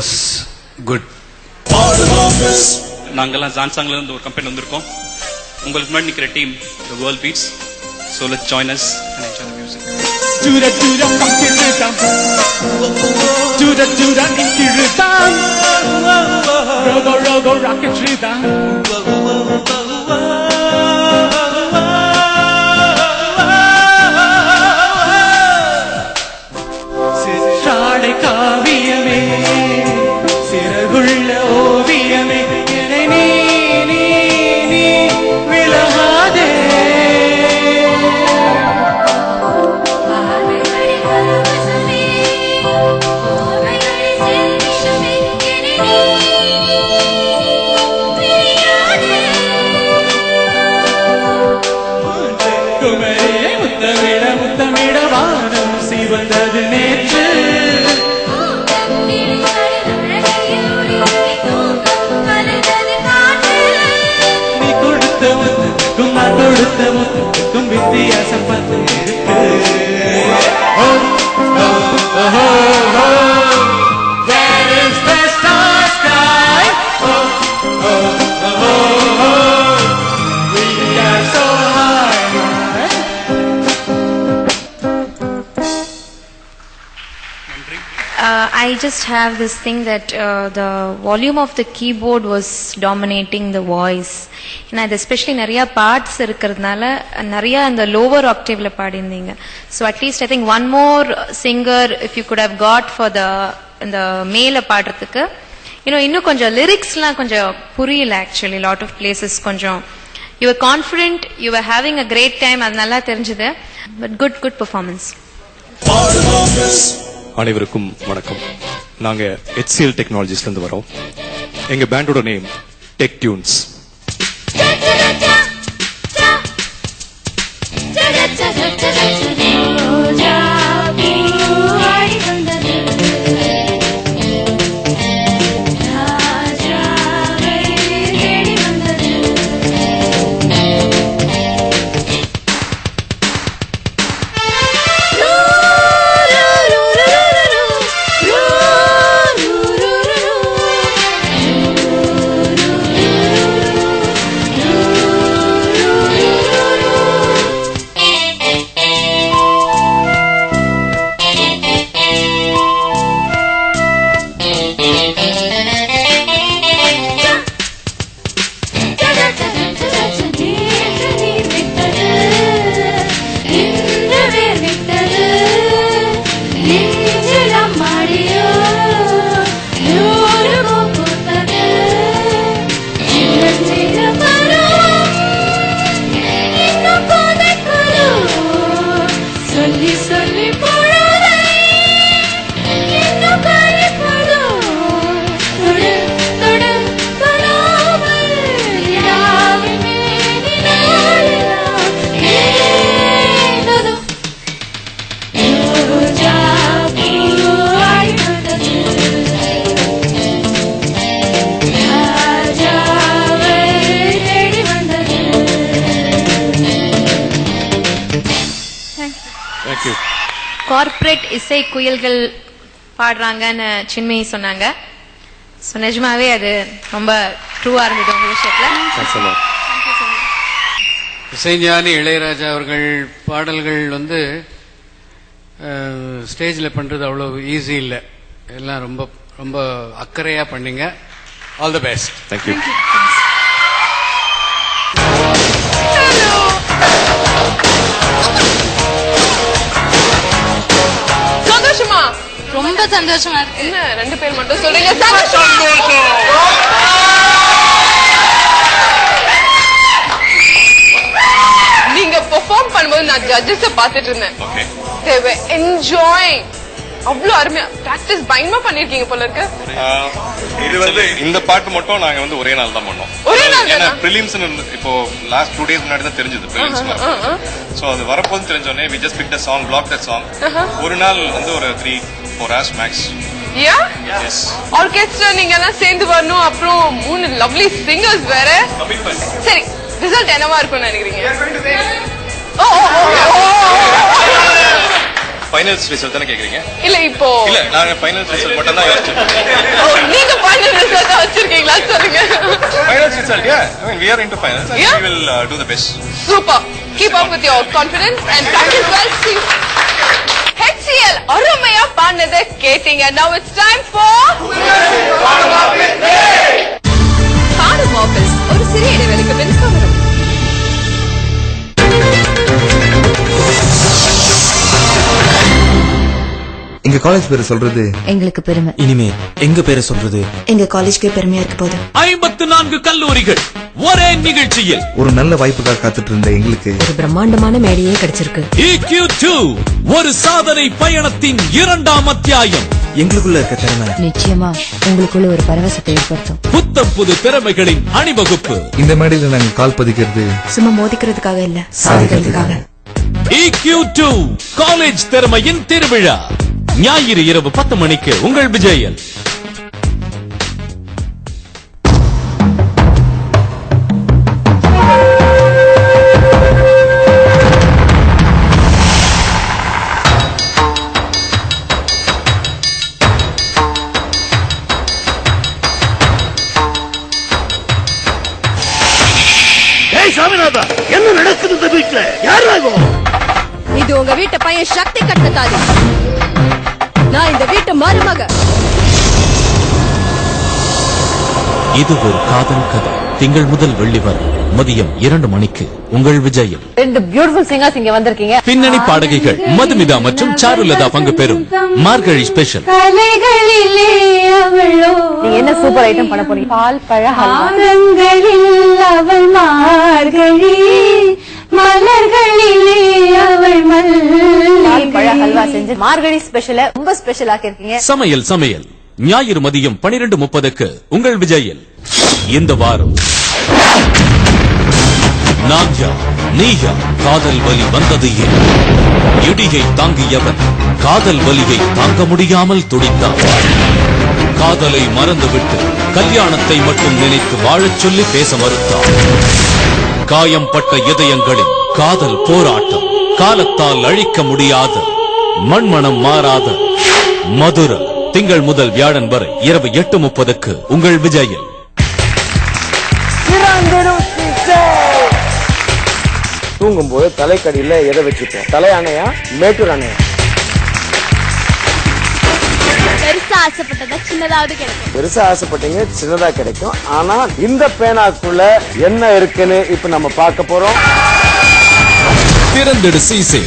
was good. நாங்கெல்லாம் ஜான்சாங்ல இருந்து ஒரு கம்பெனி வந்திருக்கோம். உங்களுக்கு முன்னாடி நிக்கிற team the world beats, so let's join us and enjoy the music. Dura dura kankirudam, dura dura inkirudam, rogo rogo rocket rhythm. சிற்றாடை காவியமே, சிறகுள்ள ஓவியமே, என்னை நீ நீ நீ விலகாதே. குமரியை முத்தமிட முத்தமிட வானம் சிவந்தது நேற்று. நீ கொடுத்த முத்துக்கும் நான் கொடுத்த முத்துக்கும் வித்தியாசம் பத்து இருக்கு. Where is the star sky? We are so high. I just have this thing that the volume of the keyboard was dominating the voice. And அது எஸ்பெஷலி நிறைய பார்ட்ஸ் இருக்கிறதுனால நிறைய அந்த லோவர் ஆக்டேவ்ல பாடியிருந்தீங்க. So at least I think one more singer if you could have got for இந்த மேல பாடுறதுக்கு. இன்னும் கொஞ்சம் லிரிக்ஸ்லாம் கொஞ்சம் புரியல ஆக்சுவலி. லாட் ஆஃப் பிளேசஸ் கொஞ்சம் you are confident, you are having a great time, அது நல்லா தெரிஞ்சது. But good performance. அனைவருக்கும் வணக்கம். நாங்க HCL டெக்னாலஜிஸ்ல இருந்து வரோம். எங்க பேண்டோட நேம் டெக் டியூன்ஸ். கார்ப்பரேட் இசை குயில்கள் பாடுறாங்கன்னு சின்மயி சொன்னாங்க. ஸோ நிஜமாவே அது ரொம்ப ட்ரூவா இருந்தது உங்க விஷயத்துல. இசைஞானி இளையராஜா அவர்கள் பாடல்கள் வந்து ஸ்டேஜில் பண்றது அவ்வளவு ஈஸி இல்லை. எல்லாம் ரொம்ப ரொம்ப அக்கறையா பண்ணீங்க. All the best. தேங்க்யூ. சந்தோஷமா? ரொம்ப சந்தோஷமா இருக்கு. என்ன ரெண்டு பேர் மட்டும் சொல்றீங்க? நீங்க பெர்ஃபார்ம் பண்ணும்போது நான் ஜட்ஜஸ் பாத்துட்டு இருந்தேன். They were enjoying. அவ்வளவு அருமையா பிராக்டிஸ் பயங்கரமா பண்ணிருக்கீங்க போல இருக்கு. இது வந்து இந்த பாட்டு மட்டும் நாங்க வந்து ஒரே நாள் தான் பண்ணோம். ஒரே நாள் ஏன்னா பிரிலிம்ஸ் இப்போ லாஸ்ட் 2 days முன்னாடி தான் தெரிஞ்சது பிரிலிம்ஸ். சோ அது வரப்போது தெரிஞ்சோனே we just picked a song, blocked that song. ஒரு நாள் வந்து ஒரு 3-4 hours max. யா எஸ். ஆர்கெஸ்ட்ரா நீங்க எல்லாம் சேர்ந்து வரணும். அப்புறம் 3 லவ்லி சிங்கர்ஸ் வேற. சரி, ரிசல்ட் என்னவா இருக்கும்னு நினைக்கிறீங்க? ஃபைனல்ஸ் ரிசல்ட் தானே கேக்குறீங்க? இல்ல இப்போ இல்ல நாங்க ஃபைனல்ஸ் ரிசல்ட் மட்டும் தான் யோசிச்சோம். நீங்க ஃபைனல் ரிசல்ட் வச்சிருக்கீங்களா சொல்லுங்க. Finals result yeah, I mean we are into finals and we will do the best. Super. Keep up with your confidence and practice well. See. HCL அருமையா பாடுனதை கேட்டீங்க. Now it's time for பாடும் office. ஒரு சிறிய இடைவெளிக்கு பின் தொடரும். எங்க college பேரை சொல்றது எங்களுக்கு பெருமை. இனிமே எங்க பேரை சொல்றது எங்க காலேஜ்க்கே பெருமையா இருக்க போது. 54 கல்லூரிகள் ஒரே நிகழ்ச்சியில் ஒரு நல்ல வாய்ப்புக்காக காத்துட்டு இருந்த எங்களுக்கு ஒரு பிரம்மாண்டமான மேடையே கிடைச்சிருக்கு. EQ2 ஒரு சாதனை பயணத்தின் 2ஆம் அத்தியாயம். எங்களுக்குள்ள இருக்க திறமை நிச்சயமா உங்களுக்குள்ள ஒரு பரவசத்தை ஏற்படுத்தும். புத்தம் புது திறமைகளின் அணிவகுப்பு. இந்த மேடையில நாங்க கால் பதிக்கிறது சும்மா மோதிக்கிறதுக்காக இல்ல, சாதிக்கிறதுக்காக. EQ2 காலேஜ் திறமையின் திருவிழா ஞாயிறு இரவு 10 மணிக்கு உங்கள் விஜயில். என்ன நடக்குது இந்த வீட்டுல? யாராகோ இது உங்க வீட்டு பையன் சக்தி கட்டத்தாது. நான் இந்த வீட்டு மருமக. இது ஒரு காதல் கதை. திங்கள் முதல் வெள்ளி வரை மதியம் 2 மணிக்கு உங்கள் விஜயில். 2 பியூட்டிஃபுல் சிங்கர்ஸ் இங்க வந்திருக்கீங்க. பின்னணி பாடகிகள் மதுமிதா மற்றும் சாருலதா பங்கு பெறும் மார்கழி ஸ்பெஷல். நீங்க என்ன சூப்பர் ஐட்டம் பண்ண போறீங்க? பால் பழ ஹல்வா. அவள் மார்கழி மலர்களிலே அவள் பால் பழ ஹல்வா செஞ்சு மார்கழி ஸ்பெஷல ரொம்ப ஸ்பெஷல் ஆக்கிருக்கீங்க. சமையல் ஞாயிறு மதியம் 12:30க்கு உங்கள் விஜயில். இந்த வாரம் நான்யா நீயா காதல் வலி வந்தது ஏன்? இடியை தாங்கியவன் காதல் வலியை தாங்க முடியாமல் துடித்தான். காதலை மறந்துவிட்டு கல்யாணத்தை மட்டும் நினைத்து வாழச் சொல்லி பேச மறுத்தான். காயம்பட்ட இதயங்களின் காதல் போராட்டம். காலத்தால் அழிக்க முடியாத மண்மணம் மாறாத மதுர. திங்கள் முதல் வியாழன் வரை இரவு 8:30க்கு உங்கள் விஜயில். தூங்கும் போது தலைக்கடியில எதை வச்சுப்பேன்? தலையானையா மேட்டூர் அணையா? பெருசா ஆசைப்பட்டதா சின்னதாவது கிடைக்கும். பெருசா ஆசைப்பட்டீங்க சின்னதா கிடைக்கும். ஆனா இந்த பேனாக்குள்ள என்ன இருக்குன்னு இப்ப நம்ம பார்க்க போறோம். திறந்தெடு சீசே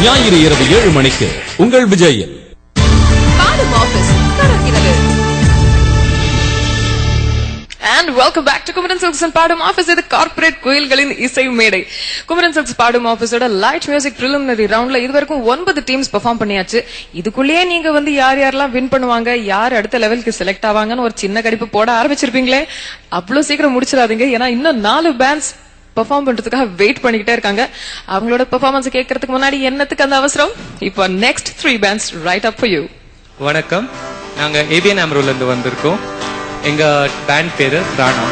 ஞாயிறு இரவு 7 மணிக்கு உங்கள் விஜயில். பாடும் ஆபீஸ் தொடர்கிறது. And welcome back to Kumaran Silks and பாடும் ஆபீஸ். இது கார்ப்பரேட் கோயில்களின் இசை மேடை. Kumaran Silks பாடும் ஆபீஸோட லைட் மியூசிக் preliminary ரவுண்ட்ல இதுவரைக்கும் 9 டீம்ஸ் பெர்ஃபார்ம் பண்ணியாச்சு. இதுக்குள்ளேயே நீங்க வந்து யாரெல்லாம் வின் பண்ணுவாங்க, யார் அடுத்த லெவலுக்கு செலக்ட் ஆவாங்கன்னு ஒரு சின்ன கடிப்பு போட ஆரம்பிச்சிருப்பீங்களே. அவ்வளவு சீக்கிரம் முடிச்சிடாதீங்க. ஏன்னா இன்னும் 4 பேண்ட்ஸ் பெர்ஃபார்ம் பண்றதுக்காக வெயிட் பண்ணிக்கிட்டே இருக்காங்க. அவங்களோட பெர்ஃபார்மன்ஸ் கேட்கறதுக்கு முன்னாடி என்னத்துக்கு அந்த அவசரம்? இப்போ next 3 bands right up for you. வணக்கம், நாங்க ஏபிஎன் ஆம்ரோல இருந்து வந்திருக்கோம். எங்க பேண்ட் பேரு ராணா.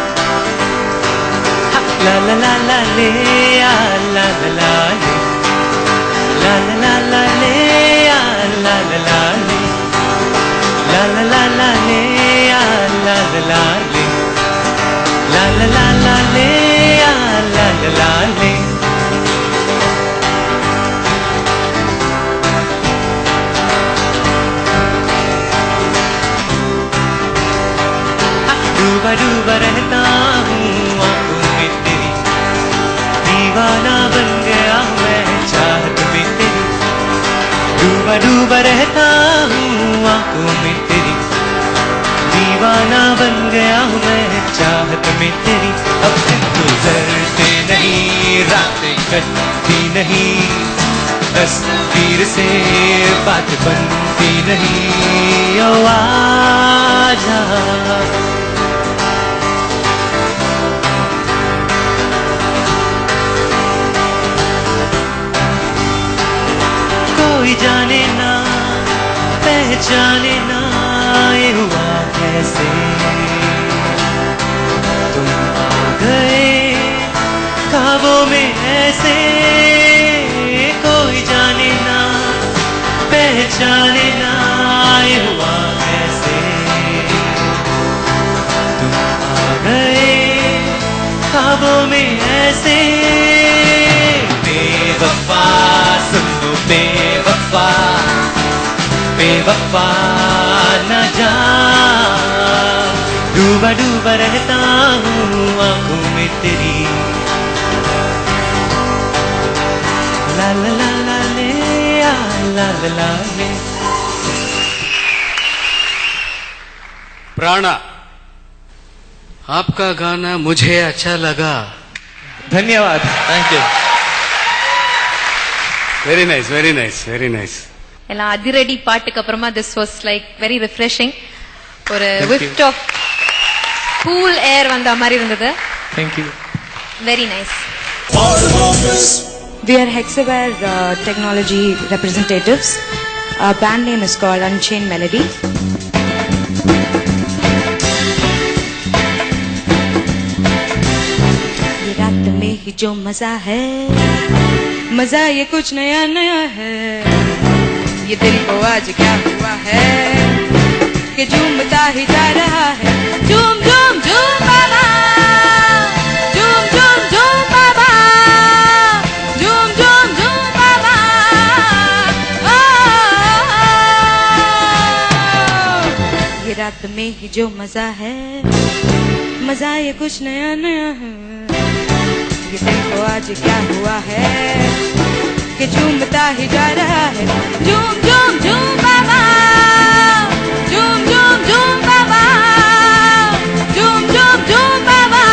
डूबा डूबा रहता हूँ आंखों में तेरी, दीवाना बन गया मैं चाहत में तेरी. डूबा डूबा रहता हूँ आंखों में तेरी, दीवाना बन गया मैं चाहत में तेरी. अब दिन गुजरते नहीं, रातें कटती नहीं, तस्वीर से बात बनती नहीं. ओ आजा कोई जाने ना पहचाने ना ये हुआ कैसे. तुम आ गए ख्वाबों में ऐसे, कोई जाने ना ख्वाबों में ऐसे बेवफा सुनो बेवफा बेवफा न जा डूबा डूबा रहता हूँ आंखों में तेरी ला ला ला ला ले ला ला ला ले। प्राणा, आपका गाना मुझे अच्छा लगा. धन्यवाद. Thank you. Very nice, very nice, very nice. எல்லாம் அதிரடி பாட்டுக்கு அப்புறமா this was like very refreshing. ஒரு whiff of cool air வந்த மாதிரி இருந்தது. Thank you. Very nice. We are Hexaware technology representatives. Our band name is called Unchained Melody. ये रात में ही जो मजा है, मजा ये कुछ नया नया है. ये दिल को आज क्या हुआ है कि झूमता ही जा रहा है. झूम झूम झूम बाबा, झूम झूम झूम बाबा, झूम झूम झूम बाबा. ये रात में ही जो मजा है, मजा ये कुछ नया नया है. ये दिल को आज क्या हुआ है कि झूमता ही जा रहा है. झूम झूम झूम बाबा, झूम झूम झूम बाबा, झूम झूम झूम बाबा.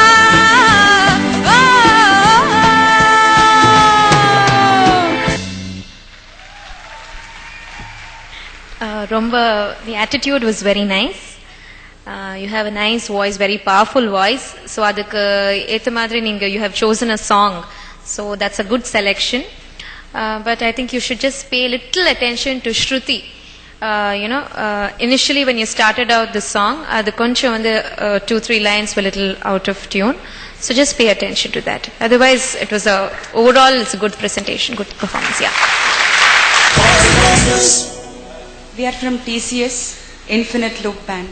ரொம்ப the attitude was very nice. You have a nice voice, very powerful voice. So அதுக்கு ஏத்த மாதிரி நீங்க you have chosen a song. So that's a good selection. But I think you should just pay little attention to Shruti. Initially when you started out the song, the koncham வந்து 2-3 lines were a little out of tune. So just pay attention to that. Otherwise, it was overall it's a good presentation, good performance. Yeah. We are from TCS Infinite Loop Band.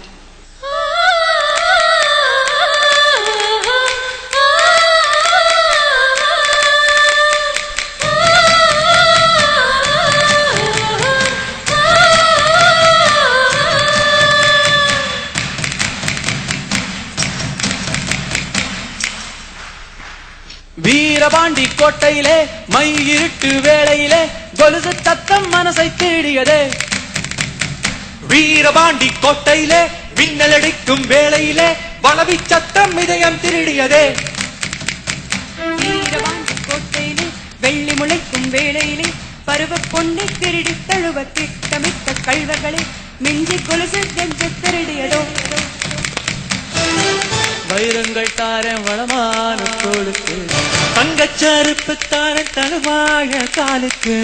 Veerapandi கோட்டையிலே my இருட்டு வேளையிலே கொலுசு தத்தம் மனசை தேடியதே. வீரபாண்டி கோட்டையிலே மின்னலடிக்கும் வேளையிலே வளவி சத்தம் இதயம் திருடியதே. வீரபாண்டி கோட்டையிலே வெள்ளி முளைக்கும் வேளையிலே பருவ பொண்ணை திருடி தழுவ திட்டமிட்ட கள்வர்களே மிஞ்சி கொலுசு நெஞ்சு திருடியதோ. வைரங்கள் தாரன் வளமான தோளுக்கு, தங்கச்சருப்பு தாரன் தழுவாழ காலுக்கு,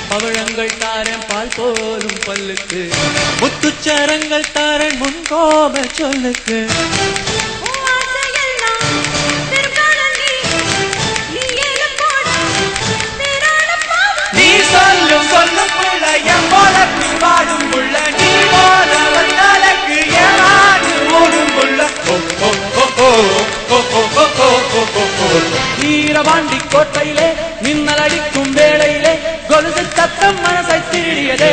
பவழங்கள் தாரன் பால் போலும் பல்லுக்கு, முத்துச்சரங்கள் தாரன் முன்கோப சொல்லுக்கு. நீ சொல்லும் சொல்லும் புள்ள என் போலக்கு வாடும் புள்ள, நீ போல வந்தாலக்கு ஏமாடு ஓடும் புள்ள. வீரபாண்டி கோட்டையிலே மின்னல் அடிக்கும் வேளையிலே கொலுசு சத்தம் மனசை திருடியதே.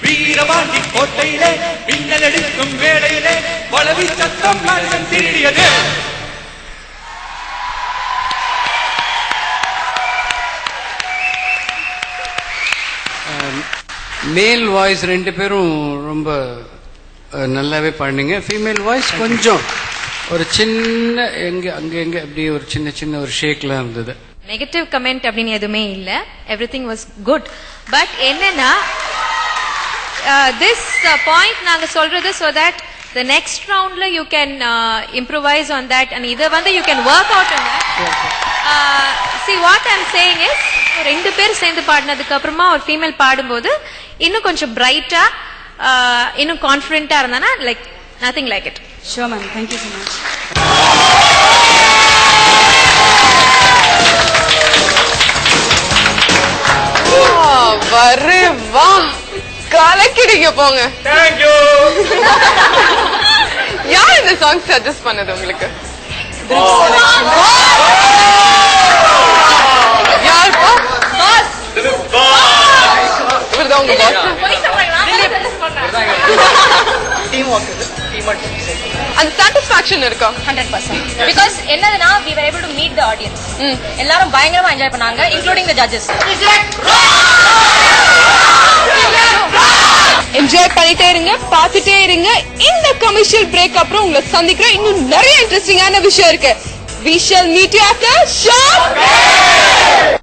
வீரபாண்டி கோட்டையிலே மின்னல் அடிக்கும் வேளையிலே வளவி சத்தம் மனசை திருடியதே. மேல் வாய்ஸ் ரெண்டு பேரும் ரொம்ப நல்லாவே பாடுனீங்க. ஃபீமேல் வாய்ஸ் கொஞ்சம் ஒரு சின்ன அங்க அப்படி ஒரு சின்ன ஒரு ஷேக்லாம் இருந்தது. நெகட்டிவ் கமெண்ட் அப்படின்னு எதுவுமே இல்ல. Everything was good. பட் என்னன்னா திஸ் பாயிண்ட் நாங்க சொல்றது so that the next roundல you can improvise on that and இத வந்து you can work out on that. See what I'm saying is ரெண்டு பேர் சேர்ந்து பாடினதுக்கு அப்புறமா ஒரு ஃபீமேல் பாடும்போது இன்னும் கொஞ்சம் பிரைட்டா இன்னும் கான்ஃபிடென்ட்டா இருந்தானா like nothing like it. Sure ma'am, thank you so much. வரே வா கலக்கிடுங்க போங்க. Thank you. யார் இந்த சாங் சஜஸ்ட் பண்ணது உங்களுக்கு? அந்த சாட்டிஸ்பாக்சன் இருக்கும் 100%. Because என்னதுன்னா we were able to meet the audience. எல்லாரும் பயங்கரமா என்ஜாய் பண்ணாங்க, including the judges. என்ஜாய் பண்ணிட்டே இருங்க, பார்த்துட்டே இருங்க. இந்த கமர்ஷியல் பிரேக் அப்புறம் உங்களை சந்திக்கிறேன். இன்னும் நிறைய இன்ட்ரெஸ்டிங்கான விஷயம் இருக்கு. We shall meet you after short break.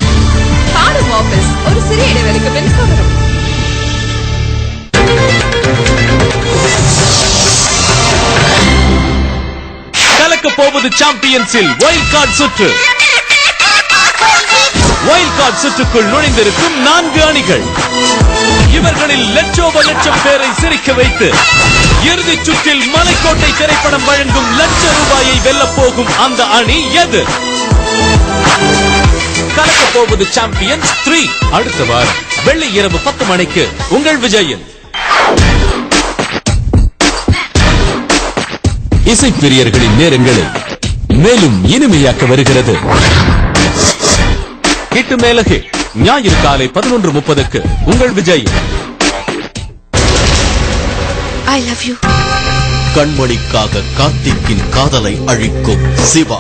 பாடும் ஆபீஸ் ஒரு சிறிய இடைவெளிக்கு பின் தொடரும். கலக்க போவது சாம்பியன்ஸில் வைல்ட் கார்டு சுற்று. வைல்ட் கார்டு சுற்றுக்குள் நுழைந்திருக்கும் 4 அணிகள். இவர்களில் லட்சோப பேரை சிரிக்க வைத்து இறுதிச் சுற்றில் மலைக்கோட்டை திரைப்படம் வழங்கும் ₹1,00,000 வெல்லப் போகும் அந்த அணி எது? கலக்க போவது சாம்பியன்ஸ் 3 அடுத்த வாரம் வெள்ளி இரவு 10 மணிக்கு உங்கள் விஜயில். இசைப்பிரியர்களின் நேரங்களை மேலும் இனிமையாக்க வருகிறது ஹிட் மேல ஹிட். ஞாயிறு காலை 11:30க்கு உங்கள் விஜய். I love you. கண்மணிக்காக கார்த்திக்கின் காதலை அழிக்கும் சிவா.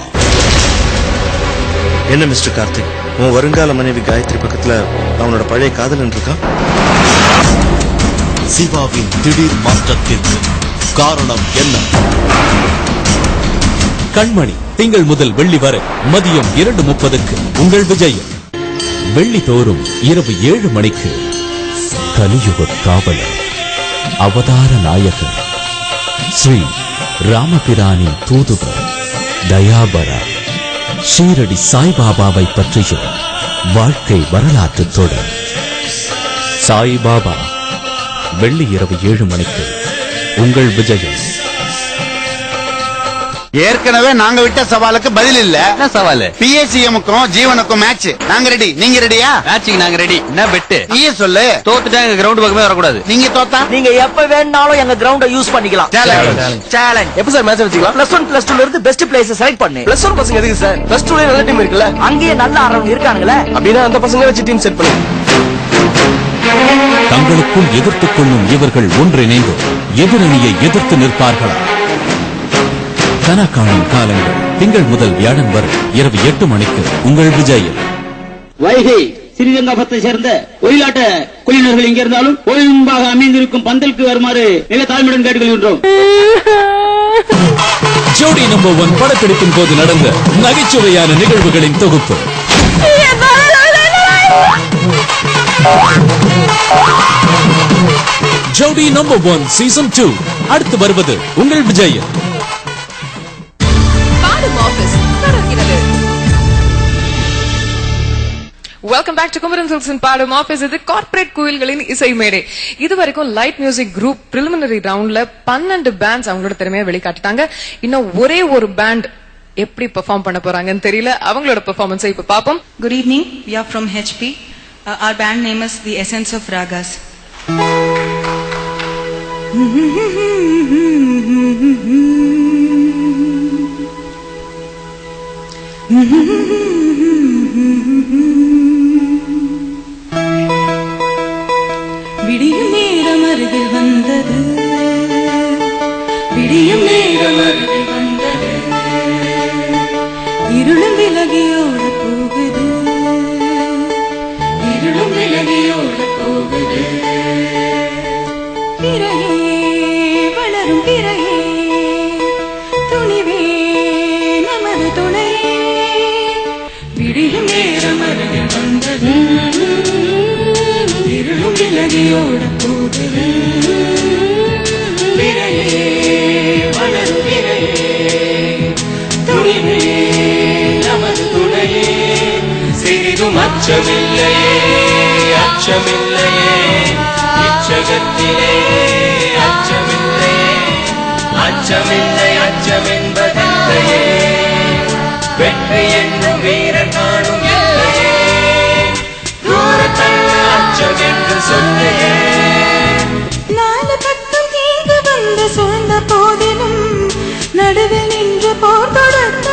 என்ன மிஸ்டர் கார்த்திக், உன் வருங்கால மனைவி காயத்ரி பக்கத்துல அவனோட பழைய காதலன் இருக்கான். சிவாவின் திடீர் மாற்றத்திற்கு காரணம் என்ன? கண்மணி திங்கள் முதல் வெள்ளி வரை மதியம் 2:30க்கு உங்கள் விஜய். வெள்ளி தோறும் இரவு 7 மணிக்கு கலியுக காவலர் அவதார நாயகர் ஸ்ரீ ராமபிரானி தூதுவர் தயாபரா ஷீரடி சாய்பாபாவை பற்றிய வாழ்க்கை வரலாற்று தொடர். சாய்பாபா வெள்ளி இரவு 7 மணிக்கு உங்கள் விஜய். ஏற்கனவே நாங்க விட்ட சவாலுக்கு பதில் இல்ல. என்ன சவால்? PACM-க்கும் ஜீவனுக்கும் மேட்ச். நாங்க ரெடி, நீங்க ரெடியா? மேட்சிங் நாங்க ரெடி. என்ன பெட்? நீயே சொல்லு. தோத்துட்டா எங்க கிரவுண்ட் பக்கமே வரக்கூடாது. நீங்க தோத்தா நீங்க எப்ப வேணாலும் எங்க கிரவுண்ட யூஸ் பண்ணிக்கலாம். சேலஞ்ச். எப்ப சார் மேட்ச் வச்சுக்கலாம்? +1 +2ல இருந்து பெஸ்ட் பிளேயர்ஸ் செலக்ட் பண்ணு. +1 பசங்க எதுக்கு சார்? +2ல நல்ல டீம் இருக்குல்ல, அங்கேயே நல்ல ஆடுறவங்க இருக்காங்களே. அப்படினா அந்த பசங்க வச்சு டீம் செட் பண்ணு. தங்களுக்குள் எதிர்த்துக் கொள்ளும் இவர்கள் ஒன்றிணைந்து எதிரணியை எதிர்த்து நிற்பார்களா? கனகாணும் காலங்கள் திங்கள் முதல் வியாழன் வரை இரவு 8 மணிக்கு உங்கள் விஜயில். வைகை ஸ்ரீரங்கபத்தை சேர்ந்த ஒயிலாட்ட குழுவினர்கள் இங்கே இருந்தாலும் கோயில் முன்பாக அமைந்திருக்கும் பந்தலுக்கு வருமாறு மிக தாழ்மையுடன் கேட்டுக்கொள்கின்றோம். ஜோடி நம்பர் 1 படப்பிடிப்பின் போது நடந்த நகைச்சுவையான நிகழ்வுகளின் தொகுப்பு. ஜோடி நம்பர் 1 சீசன் 2 அடுத்து வருவது உங்கள் Vijay. Welcome back to Kumaran சில்க்ஸின் பாடும் ஆபீஸ். இது கார்ப்பரேட் கோயில்களின் இசை மேடை. இதுவரைக்கும் லைட் மியூசிக் குரூப் பிரிலிமினரி ரவுண்ட்ல 12 பேண்ட்ஸ் அவங்களோட திறமையை வெளிக்காட்டிட்டாங்க. இன்னும் ஒரே ஒரு பேண்ட் எப்படி பெர்ஃபார்ம் பண்ண போறாங்கன்னு தெரியல. அவங்களோட பெர்ஃபார்மன்ஸை இப்ப பாப்போம். Good evening. We are from HP. Our band name is The Essence of Ragas. விடியும் நேரம் அருகில் வந்தது, விடியும் நேரம் அருகில் வந்தது, இருளும் விலகியோட போகுது, இருளும் விலகியோட போகுது, பிறையே வளரும் பிறையே துணிவே நமது துணையே, விடியும் நேரம் அருகில் வந்தது, இருளும் விலகியோட போகுது, பிறையே வளரும் பிறையே துணிவே நமது துணையே, சிறிதும் அச்சமில்லையே அச்சமில்லையே இச்சகத்திலே அச்சமில்லையே அச்சமில்லை அச்சமென்பதில்லையே வெற்றி என்னும் வீரன் காணும் இல்லையே தூரத்தல்ல அச்சம் என்று சொல்லையே. நாலு பக்கம் தீங்கு வந்து சூழ்ந்த போதிலும் நடுவில் நின்று போர் தொடுத்த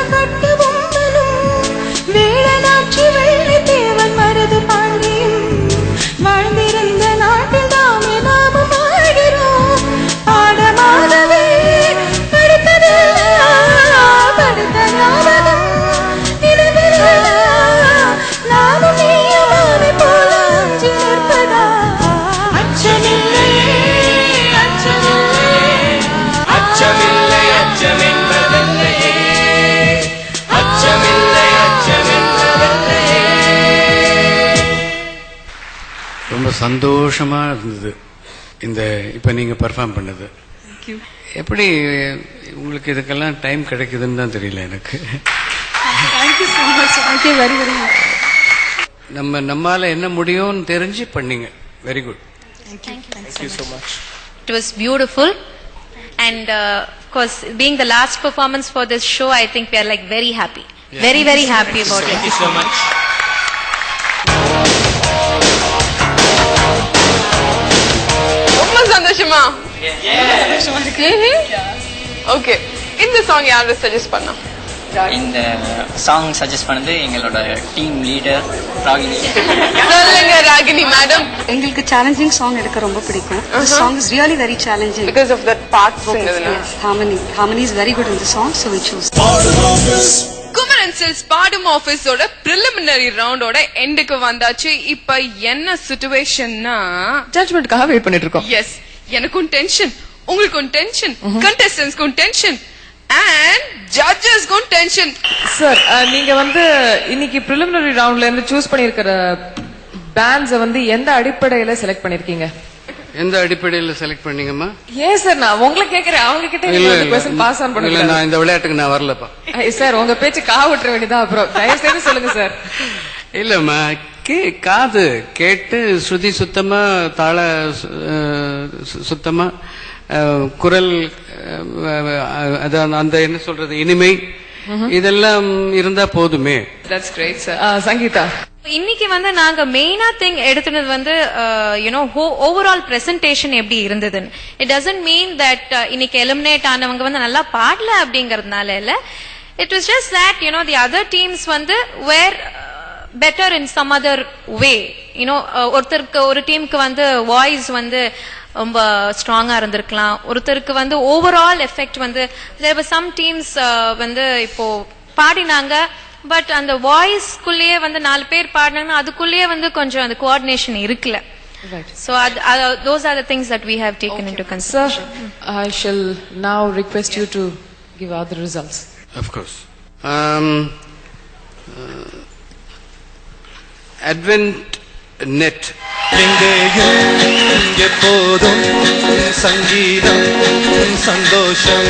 சந்தோஷமா இருந்தது இந்த இப்ப நீங்க பெர்ஃபார்ம் பண்ணது. எப்படி உங்களுக்கு இதுக்கெல்லாம் டைம் கிடைக்குதுன்னு தான் தெரியல எனக்கு. நம்மால என்ன முடியும்னு தெரிஞ்சு பண்ணீங்க. Very good. Thank you so much. It was beautiful, and of course, being the last performance for this show, I think we are like very happy, very happy about it. Thank you so much. ரொம்ப சந்தோஷமா? Okay, இந்த song யாரு suggest பண்ணா? இந்த song suggest பண்ணது எங்களோட team leader Ragini. சொல்லுங்க Ragini madam. எங்களுக்கு சேலஞ்சிங் சாங் எடுக்க ரொம்ப பிடிக்கும். The song is really very challenging because of that parts in the harmony is very good in the song, so we choose. Kumaran silks பாடும் ஆபீஸோட preliminary ரவுண்டோட எண்டுக்கு வந்தாச்சு. இப்ப என்ன சிச்சுவேஷன்னா ஜட்ஜ்மென்ட்காக வெயிட் பண்ணிட்டு இருக்கோம். எஸ், எனக்கும் டென்ஷன், உங்களுக்கும் டென்ஷன், கண்டெஸ்டன்ட்ஸ்க்கும் டென்ஷன் and judgesக்கும் டென்ஷன். சார், நீங்க இன்னைக்கு preliminary ரவுண்ட்ல இருந்து சூஸ் பண்ணிருக்கிற பேண்ட்ஸ் எந்த அடிப்படையில செலக்ட் பண்ணிருக்கீங்க? எந்த அடிப்படையில செலக்ட் பண்ணீங்கம்மா? ஏன் சார், நான் உங்களை கேக்குறேன், அவங்க கிட்ட நீங்க क्वेश्चन பாஸ் ஆன் பண்ணுங்க. இல்ல, நான் இந்த விளையாட்டுக்கு நான் வரலப்பா. சார், உங்க பேச்சு காவுட்ற வேண்டியதா, அப்புறம் தயவு செய்து சொல்லுங்க சார். இல்லம்மா, காது கேட்டு ஸ்ருதி சுத்தமா, தாள சுத்தமா, குரல் அந்த என்ன சொல்றது இனிமை இதெல்லாம் இருந்தா போதுமே. That's great sir. சங்கீதா, இன்னைக்கு நாங்க மெயினா திங் எடுத்துனது ஓவரால் பிரசன்டேஷன் எப்படி இருந்ததுன்னு. இட் டசன்ட் மீன் தட் இன்னைக்கு எலிமினேட் ஆனவங்க நல்லா பாடல அப்படிங்கறதுனால இல்ல. It was just that the other teams were better in some other way. ஒருத்தருக்கு ஒரு டீமுக்கு வாய்ஸ் ரொம்ப ஸ்ட்ராங்கா இருந்திருக்கலாம், ஒருத்தருக்கு overall effect there were some teams இப்போ பாடினாங்க, பட் அந்த வாய்ஸ்க்குள்ளேயே 4 பேர் பாடினாங்கன்னா அதுக்குள்ளேயே கொஞ்சம் அந்த கோஆர்டினேஷன் இருக்குல்ல. So those are the things that we have taken into consideration. Sir, I shall now request you to give out the results. Of course. Advent Net. எப்போதும் சங்கீதம் சந்தோஷம்.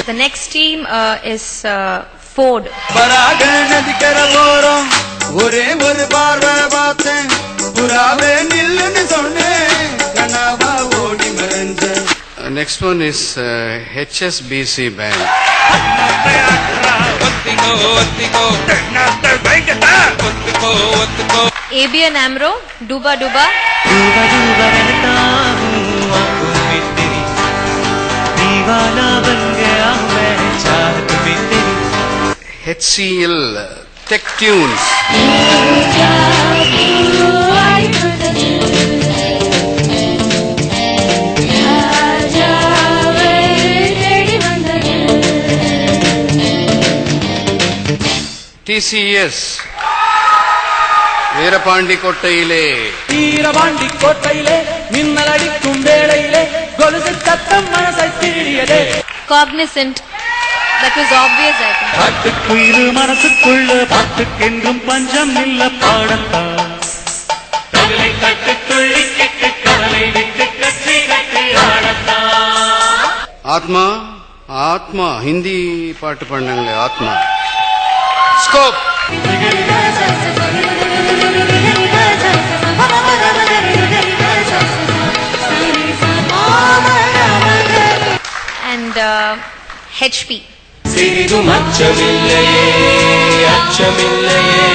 The next team is Ford. பராக நதிக்கர ஓரம் ஒரே ஒரு பார்வை பார்த்தேன், புறாவே நில்லுன்னு சொன்னேன், கனவா ஓடி மறைஞ்சேன். Next one is HSBC band. ABN AMRO, Duba Duba. Duba Duba रहता हूँ आँखों में तेरी, दीवाना बन गया मैं चाहत में तेरी. HCL Tech Tunes. TCS Veerapandi கோட்டையிலே. வீரபாண்டி கோட்டையிலே மின்னல் அடிக்கும் வேளையிலே கொலுசு சத்தம் மனசை திருடியதே. Cognizant. That was obvious, I think. பாட்டுக்குயிரு மனசுக்குள்ள பாட்டுக்கென்றும் பஞ்சம் இல்ல பாடத்தான். கவலை கட்டு துள்ளி கிட்டு கவலை விட்டு கட்சி கட்டு ஆடத்தான். ஆத்மா ஆத்மா ஹிந்தி பாட்டு பண்ணாங்களே, ஆத்மா. ஸ்கோப். And HP. சிறிதும் அச்சமில்லையே அச்சமில்லையே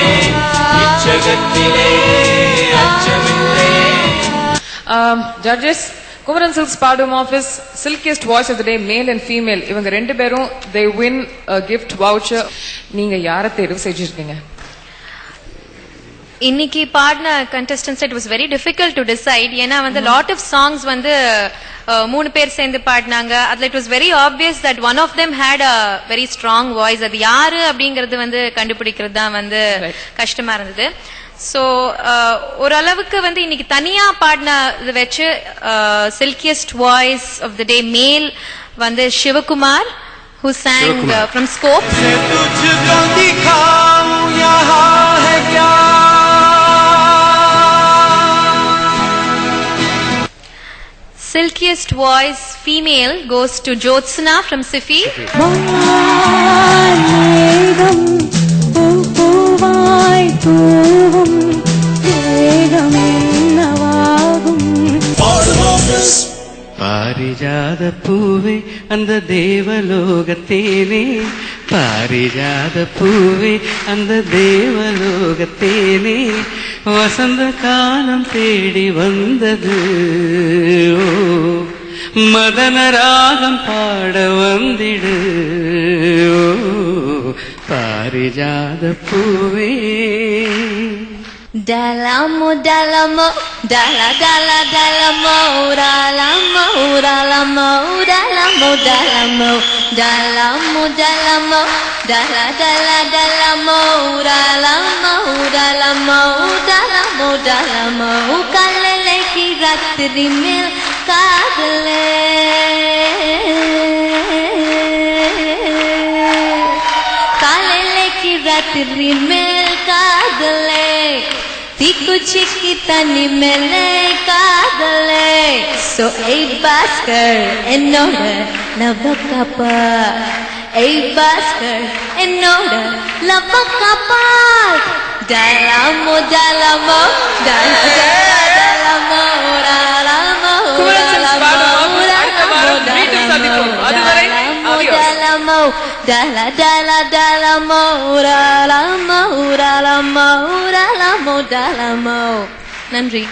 இச்சகத்திலே அச்சமில்லையே. Judges, குமரன் சில்க்ஸ் பாடும் office silkiest voice of the day male and female, இவங்க 2 பேரும் they win a gift voucher. நீங்க யாரை தேர்வு செஞ்சிருக்கீங்க? இன்னைக்கு பாடின contestants, it was very difficult to decide. ஏன்னா lot of songs 3 பேர் சேர்ந்து பாடினாங்க. அதுல it was very obvious that one of them had a very strong voice. அது யாரு அப்படிங்கறது கண்டுபிடிக்கிறது தான் கஷ்டமா இருந்தது. சோ ஓரளவுக்கு இன்னைக்கு தனியா பாடின இது வச்சு சில்கியஸ்ட் வாய்ஸ் ஆஃப் தி டே மேல் Sivakumar, who sang from Scope. तुझको दिखाऊं यहाँ है क्या silkiest voice female goes to Jyotsna from Sifi. வானேகம் பூவாய் பூவும் வேகம் என்னவாகும் பாரிஜாத பூவே அந்த தேவலோகத்தேனே பாரிஜாத பூவே அந்த தேவலோகத்தேனே வசந்த காலம் தேடி வந்தது ஓ மதன ராகம் பாட வந்திடு ஓ பாரிஜாத பூவே Dalamo, dalamo, dala, dala, dalamo, dalamo, dalamo, dalamo, dalamo, dalamo, dalamo, dala, dala, dalamo, dalamo, dalamo, dalamo, dalamo, kalele ki ratri mein kaadle, kalele ki ratri mein kaadle. कुछ की तनी मिले कादले so eight basker in order lavakapa eight basker in order lavakapa dalamo dalamo dalamo dalamo dala dala dalamo dalamo dalamo dalamo dalamo. நன்றி.